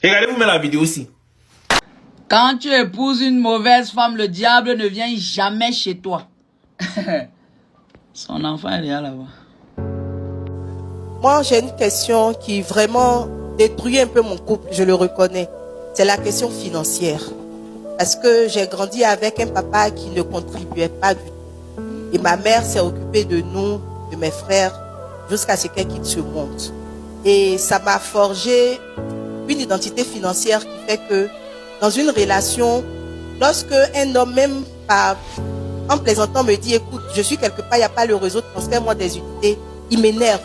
Regardez-vous même la vidéo aussi. Quand tu épouses une mauvaise femme, le diable ne vient jamais chez toi. Son enfant est là-bas. Moi, j'ai une question qui vraiment détruit un peu mon couple, je le reconnais. C'est la question financière. Parce que j'ai grandi avec un papa qui ne contribuait pas du tout. Et ma mère s'est occupée de nous, de mes frères, jusqu'à ce qu'elle quitte ce monde. Et ça m'a forgé une identité financière qui fait que dans une relation, lorsque un homme, même en plaisantant, me dit, écoute, je suis quelque part, il n'y a pas le réseau, transfère-moi des unités, il m'énerve.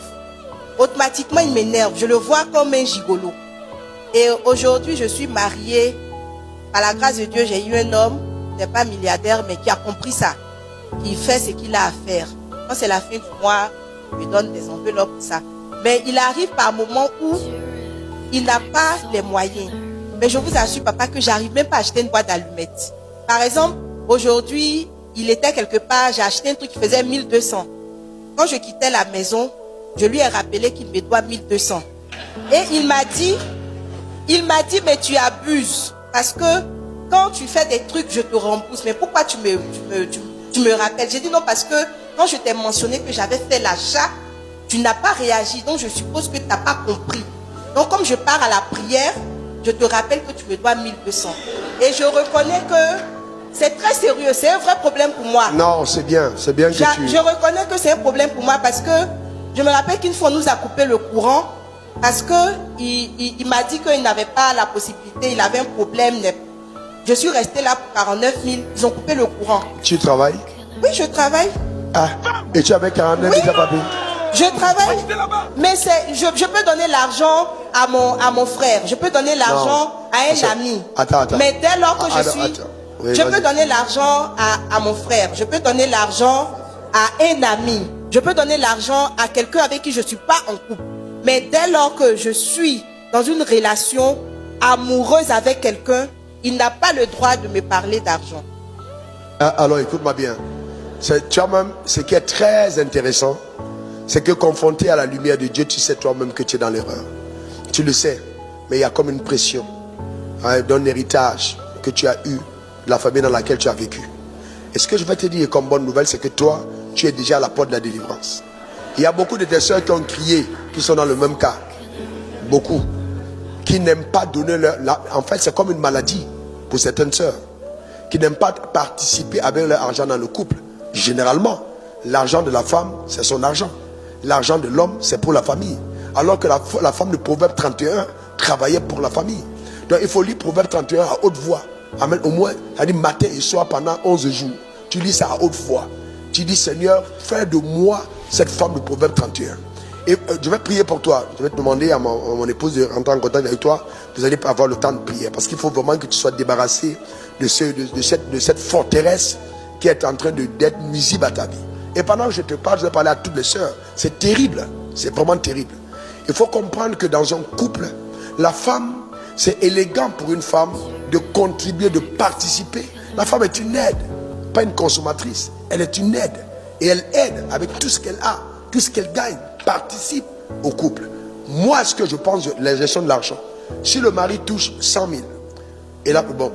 Automatiquement, il m'énerve. Je le vois comme un gigolo. Et aujourd'hui, je suis mariée. Par la grâce de Dieu, j'ai eu un homme, qui n'est pas milliardaire, mais qui a compris ça. Qui fait ce qu'il a à faire. Quand c'est la fin du mois, il me donne des enveloppes, ça. Mais il arrive par moments où il n'a pas les moyens. Mais je vous assure, papa, que j'arrive même pas à acheter une boîte d'allumettes. Par exemple, aujourd'hui, il était quelque part, j'ai acheté un truc qui faisait 1200. Quand je quittais la maison, je lui ai rappelé qu'il me doit 1200. Et il m'a dit, mais tu abuses. Parce que quand tu fais des trucs, je te rembourse. Mais pourquoi tu me rappelles? J'ai dit non, parce que quand je t'ai mentionné que j'avais fait l'achat, tu n'as pas réagi. Donc je suppose que tu n'as pas compris. Donc comme je pars à la prière, je te rappelle que tu me dois 1200. Et je reconnais que c'est très sérieux. C'est un vrai problème pour moi. Non, c'est bien que tu... Je reconnais que c'est un problème pour moi parce que je me rappelle qu'une fois on nous a coupé le courant parce que il m'a dit qu'il n'avait pas la possibilité, il avait un problème. Je suis restée là pour 49 000. Ils ont coupé le courant. Tu travailles? Oui, je travaille. Ah, et tu avais 49 000 à papier? Je travaille, mais je peux donner l'argent à mon frère. Je peux donner l'argent à un ami. Attends. Mais dès lors que je peux donner l'argent à mon frère. Je peux donner l'argent à un ami. Je peux donner l'argent à quelqu'un avec qui je ne suis pas en couple. Mais dès lors que je suis dans une relation amoureuse avec quelqu'un, il n'a pas le droit de me parler d'argent. Alors écoute-moi bien. Ce qui est très intéressant, c'est que confronté à la lumière de Dieu, tu sais toi-même que tu es dans l'erreur. Tu le sais, mais il y a comme une pression d'un héritage que tu as eu de la famille dans laquelle tu as vécu. Et ce que je vais te dire comme bonne nouvelle, c'est que toi, tu es déjà à la porte de la délivrance. Il y a beaucoup de tes soeurs qui ont crié, qui sont dans le même cas. Beaucoup. Qui n'aiment pas donner En fait, c'est comme une maladie pour certaines soeurs. Qui n'aiment pas participer avec leur argent dans le couple. Généralement, l'argent de la femme, c'est son argent. L'argent de l'homme, c'est pour la famille. Alors que la femme de Proverbe 31 travaillait pour la famille. Donc il faut lire Proverbe 31 à haute voix. Amen. Au moins, ça dit matin et soir pendant 11 jours. Tu lis ça à haute voix. Tu dis, Seigneur, fais de moi cette femme de Proverbe 31. Et je vais prier pour toi. Je vais te demander à mon épouse de rentrer en contact avec toi. Vous allez avoir le temps de prier. Parce qu'il faut vraiment que tu sois débarrassé de cette forteresse qui est en train d'être nuisible à ta vie. Et pendant que je te parle, je vais parler à toutes les sœurs. C'est terrible. C'est vraiment terrible. Il faut comprendre que dans un couple, la femme, c'est élégant pour une femme de contribuer, de participer. La femme est une aide, pas une consommatrice. Elle est une aide. Et elle aide avec tout ce qu'elle a, tout ce qu'elle gagne, participe au couple. Moi, ce que je pense de la gestion de l'argent, si le mari touche 100 000, et là, bon,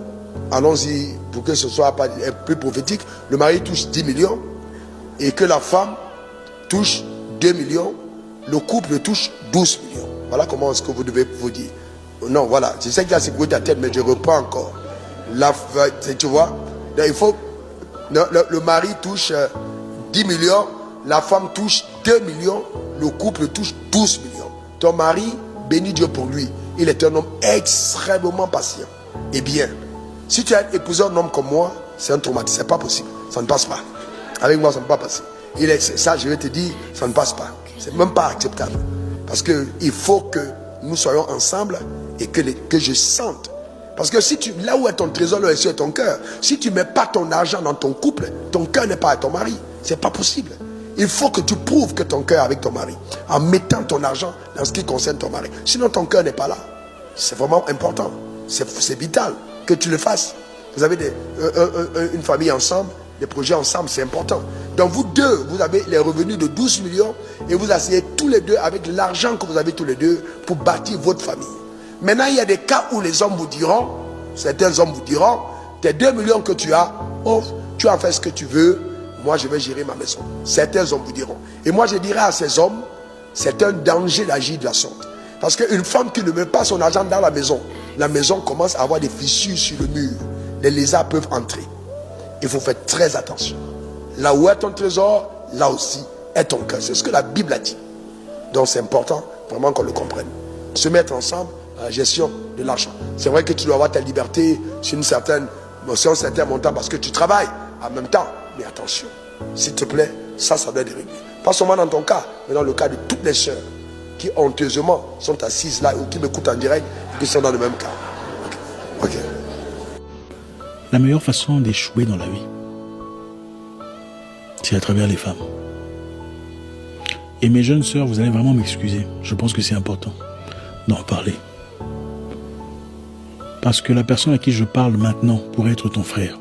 allons-y pour que ce soit pas plus prophétique, le mari touche 10 millions, et que la femme touche 2 millions, le couple touche 12 millions. Voilà comment est-ce que vous devez vous dire. Non, voilà, c'est ça qui a secoué ta tête, mais je reprends encore. Tu vois, donc il faut... Le mari touche 10 millions, la femme touche 2 millions, le couple touche 12 millions. Ton mari, bénis Dieu pour lui, il est un homme extrêmement patient. Eh bien, si tu as épousé un homme comme moi, c'est un traumatisme, c'est pas possible, ça ne passe pas. Avec moi, ça ne peut pas passer. Ça, je vais te dire, ça ne passe pas. C'est même pas acceptable. Parce qu'il faut que nous soyons ensemble et que je sente. Parce que là où est ton trésor, là est ton cœur. Si tu ne mets pas ton argent dans ton couple, ton cœur n'est pas à ton mari. C'est pas possible. Il faut que tu prouves que ton cœur est avec ton mari. En mettant ton argent dans ce qui concerne ton mari. Sinon, ton cœur n'est pas là. C'est vraiment important. C'est vital que tu le fasses. Vous avez une famille ensemble, des projets ensemble, c'est important. Donc vous deux, vous avez les revenus de 12 millions et vous asseyez tous les deux avec l'argent que vous avez tous les deux pour bâtir votre famille. Maintenant, il y a des cas où les hommes vous diront, certains hommes vous diront, tes 2 millions que tu as, oh, tu en fais ce que tu veux, moi je vais gérer ma maison. Certains hommes vous diront. Et moi je dirais à ces hommes, c'est un danger d'agir de la sorte. Parce qu'une femme qui ne met pas son argent dans la maison commence à avoir des fissures sur le mur. Les lézards peuvent entrer. Il faut faire très attention. Là où est ton trésor, là aussi est ton cœur. C'est ce que la Bible a dit. Donc c'est important vraiment qu'on le comprenne. Se mettre ensemble à la gestion de l'argent. C'est vrai que tu dois avoir ta liberté sur un certain montant parce que tu travailles en même temps. Mais attention, s'il te plaît, ça doit être réglé. Pas seulement dans ton cas, mais dans le cas de toutes les sœurs qui honteusement sont assises là ou qui m'écoutent en direct et qui sont dans le même cas. Ok. La meilleure façon d'échouer dans la vie, c'est à travers les femmes. Et mes jeunes sœurs, vous allez vraiment m'excuser. Je pense que c'est important d'en parler. Parce que la personne à qui je parle maintenant pourrait être ton frère.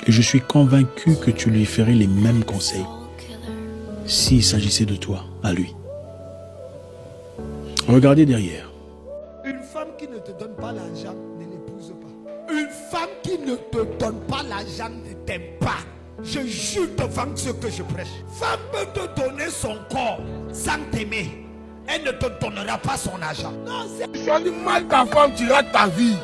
Et je suis convaincu que tu lui ferais les mêmes conseils s'il s'agissait de toi, à lui. Regardez derrière. Une femme qui ne te donne pas l'argent ne l'épouse pas. Une femme qui ne te donne pas l'argent ne t'aime pas. Je jure devant ce que je prêche. Femme peut te donner son corps sans t'aimer. Elle ne te donnera pas son argent. Non, c'est... Tu choisis mal ta femme, tu rates ta vie.